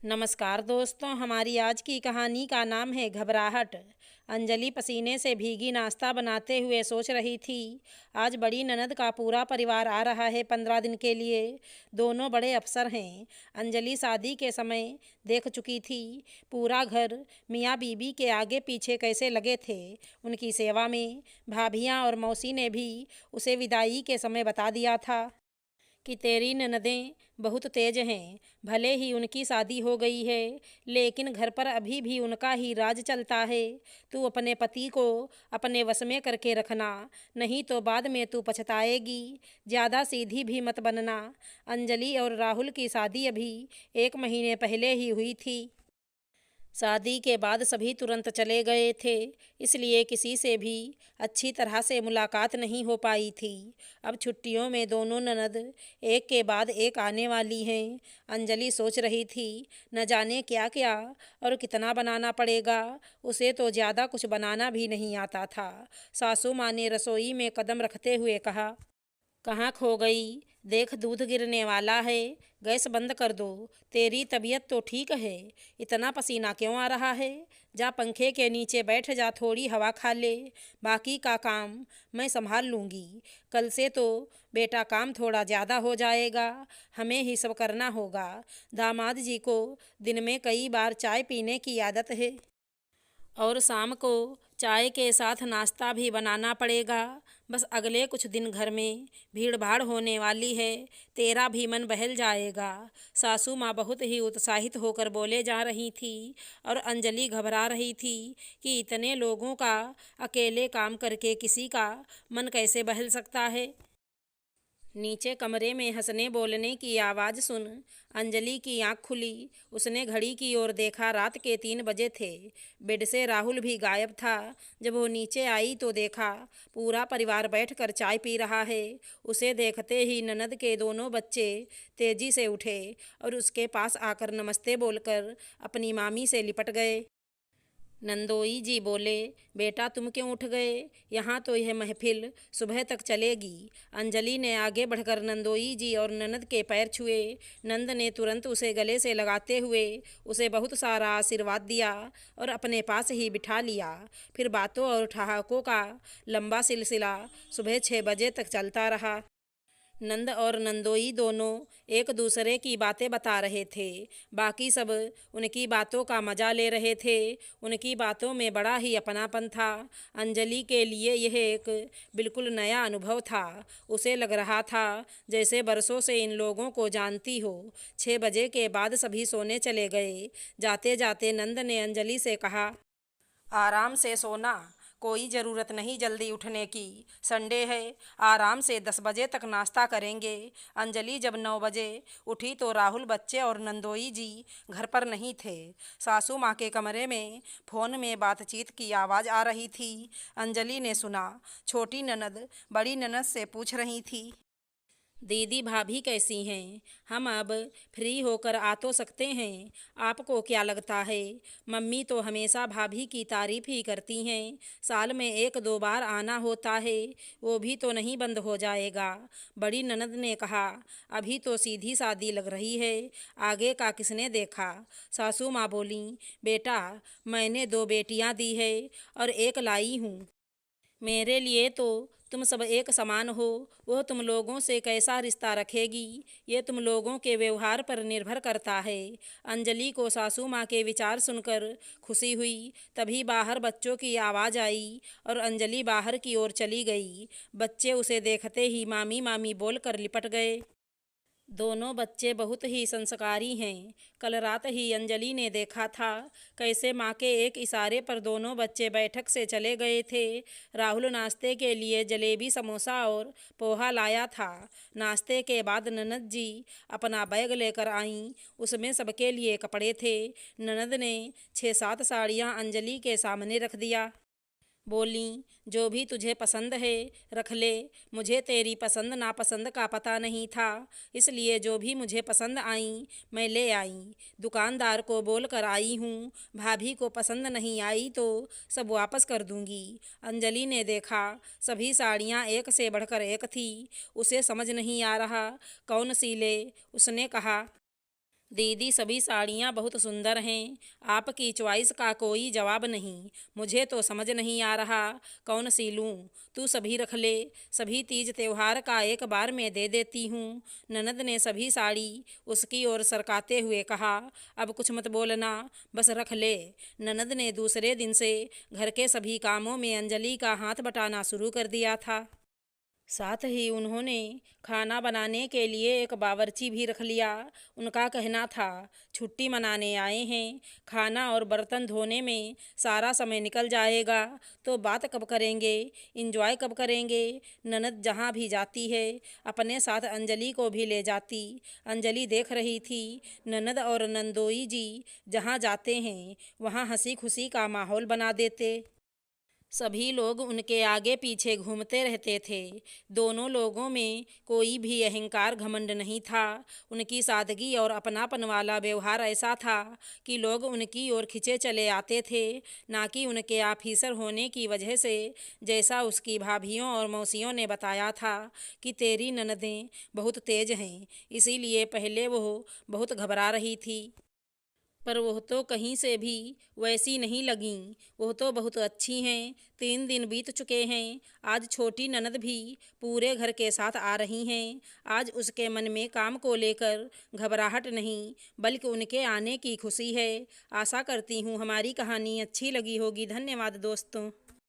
नमस्कार दोस्तों, हमारी आज की कहानी का नाम है घबराहट। अंजलि पसीने से भीगी नाश्ता बनाते हुए सोच रही थी, आज बड़ी ननद का पूरा परिवार आ रहा है 15 दिन के लिए। दोनों बड़े अफसर हैं। अंजलि शादी के समय देख चुकी थी, पूरा घर मियाँ बीबी के आगे पीछे कैसे लगे थे उनकी सेवा में। भाभियाँ और मौसी ने भी उसे विदाई के समय बता दिया था कि तेरी ननदें बहुत तेज हैं। भले ही उनकी शादी हो गई है, लेकिन घर पर अभी भी उनका ही राज चलता है। तू अपने पति को अपने वश में करके रखना, नहीं तो बाद में तू पछताएगी। ज़्यादा सीधी भी मत बनना। अंजलि और राहुल की शादी अभी 1 महीने पहले ही हुई थी। शादी के बाद सभी तुरंत चले गए थे, इसलिए किसी से भी अच्छी तरह से मुलाकात नहीं हो पाई थी। अब छुट्टियों में दोनों ननद एक के बाद एक आने वाली हैं। अंजलि सोच रही थी, न जाने क्या क्या और कितना बनाना पड़ेगा। उसे तो ज़्यादा कुछ बनाना भी नहीं आता था। सासू माँ ने रसोई में कदम रखते हुए कहा, कहाँ खो गई? देख, दूध गिरने वाला है, गैस बंद कर दो। तेरी तबीयत तो ठीक है, इतना पसीना क्यों आ रहा है? जा पंखे के नीचे बैठ जा, थोड़ी हवा खा ले। बाकी का काम मैं संभाल लूँगी। कल से तो बेटा काम थोड़ा ज़्यादा हो जाएगा, हमें ही सब करना होगा। दामाद जी को दिन में कई बार चाय पीने की आदत है और शाम को चाय के साथ नाश्ता भी बनाना पड़ेगा। बस अगले कुछ दिन घर में भीड़ भाड़ होने वाली है, तेरा भी मन बहल जाएगा। सासू माँ बहुत ही उत्साहित होकर बोले जा रही थी और अंजलि घबरा रही थी कि इतने लोगों का अकेले काम करके किसी का मन कैसे बहल सकता है। नीचे कमरे में हंसने बोलने की आवाज़ सुन अंजलि की आंख खुली। उसने घड़ी की ओर देखा, रात के 3 बजे थे। बेड से राहुल भी गायब था। जब वो नीचे आई तो देखा पूरा परिवार बैठकर चाय पी रहा है। उसे देखते ही ननद के दोनों बच्चे तेजी से उठे और उसके पास आकर नमस्ते बोलकर अपनी मामी से लिपट गए। नंदोई जी बोले, बेटा तुम क्यों उठ गए? यहाँ तो यह महफिल सुबह तक चलेगी। अंजलि ने आगे बढ़कर नंदोई जी और ननद के पैर छुए। नंद ने तुरंत उसे गले से लगाते हुए उसे बहुत सारा आशीर्वाद दिया और अपने पास ही बिठा लिया। फिर बातों और ठहाकों का लंबा सिलसिला सुबह 6 बजे तक चलता रहा। नंद और नंदोई दोनों एक दूसरे की बातें बता रहे थे। बाकी सब उनकी बातों का मजा ले रहे थे। उनकी बातों में बड़ा ही अपनापन था। अंजलि के लिए यह एक बिल्कुल नया अनुभव था। उसे लग रहा था जैसे बरसों से इन लोगों को जानती हो। 6 बजे के बाद सभी सोने चले गए। जाते जाते नंद ने अंजलि से कहा, आराम से सोना, कोई ज़रूरत नहीं जल्दी उठने की। संडे है, आराम से 10 बजे तक नाश्ता करेंगे। अंजलि जब 9 बजे उठी तो राहुल, बच्चे और नंदोई जी घर पर नहीं थे। सासू माँ के कमरे में फ़ोन में बातचीत की आवाज़ आ रही थी। अंजलि ने सुना, छोटी ननद बड़ी ननद से पूछ रही थी, दीदी भाभी कैसी हैं? हम अब फ्री होकर आ तो सकते हैं, आपको क्या लगता है? मम्मी तो हमेशा भाभी की तारीफ ही करती हैं। साल में 1-2 बार आना होता है, वो भी तो नहीं बंद हो जाएगा। बड़ी ननद ने कहा, अभी तो सीधी सादी लग रही है, आगे का किसने देखा? सासू माँ बोली, बेटा मैंने 2 बेटियां दी है और एक लाई हूँ। मेरे लिए तो तुम सब एक समान हो। वह तुम लोगों से कैसा रिश्ता रखेगी, ये तुम लोगों के व्यवहार पर निर्भर करता है। अंजलि को सासू माँ के विचार सुनकर खुशी हुई। तभी बाहर बच्चों की आवाज़ आई और अंजलि बाहर की ओर चली गई। बच्चे उसे देखते ही मामी मामी बोलकर लिपट गए। दोनों बच्चे बहुत ही संस्कारी हैं। कल रात ही अंजलि ने देखा था कैसे माँ के एक इशारे पर दोनों बच्चे बैठक से चले गए थे। राहुल नाश्ते के लिए जलेबी, समोसा और पोहा लाया था। नाश्ते के बाद ननद जी अपना बैग लेकर आईं। उसमें सबके लिए कपड़े थे। ननद ने 6-7 साड़ियाँ अंजलि के सामने रख दिया। बोली, जो भी तुझे पसंद है रख ले। मुझे तेरी पसंद नापसंद का पता नहीं था, इसलिए जो भी मुझे पसंद आई मैं ले आई। दुकानदार को बोल कर आई हूँ, भाभी को पसंद नहीं आई तो सब वापस कर दूंगी। अंजलि ने देखा सभी साड़ियाँ एक से बढ़कर एक थी। उसे समझ नहीं आ रहा कौन सी ले। उसने कहा, दीदी सभी साड़ियाँ बहुत सुंदर हैं। आपकी चॉइस का कोई जवाब नहीं। मुझे तो समझ नहीं आ रहा कौन सी लूँ। तू सभी रख ले। सभी तीज त्योहार का एक बार में दे देती हूँ। ननद ने सभी साड़ी उसकी ओर सरकाते हुए कहा। अब कुछ मत बोलना, बस रख ले। ननद ने दूसरे दिन से घर के सभी कामों में अंजलि का हाथ बटाना शुरू कर दिया था। साथ ही उन्होंने खाना बनाने के लिए एक बावर्ची भी रख लिया। उनका कहना था, छुट्टी मनाने आए हैं, खाना और बर्तन धोने में सारा समय निकल जाएगा, तो बात कब करेंगे, इंजॉय कब करेंगे। ननद जहाँ भी जाती है अपने साथ अंजलि को भी ले जाती। अंजलि देख रही थी, ननद और नंदोई जी जहाँ जाते हैं वहाँ हंसी खुशी का माहौल बना देते। सभी लोग उनके आगे पीछे घूमते रहते थे। दोनों लोगों में कोई भी अहंकार घमंड नहीं था। उनकी सादगी और अपनापन वाला व्यवहार ऐसा था कि लोग उनकी ओर खिंचे चले आते थे, ना कि उनके ऑफिसर होने की वजह से। जैसा उसकी भाभियों और मौसियों ने बताया था कि तेरी ननदें बहुत तेज हैं, इसीलिए पहले वो बहुत घबरा रही थी। पर वह तो कहीं से भी वैसी नहीं लगीं। वह तो बहुत अच्छी हैं। 3 दिन बीत चुके हैं। आज छोटी ननद भी पूरे घर के साथ आ रही हैं। आज उसके मन में काम को लेकर घबराहट नहीं, बल्कि उनके आने की खुशी है। आशा करती हूँ हमारी कहानी अच्छी लगी होगी। धन्यवाद दोस्तों।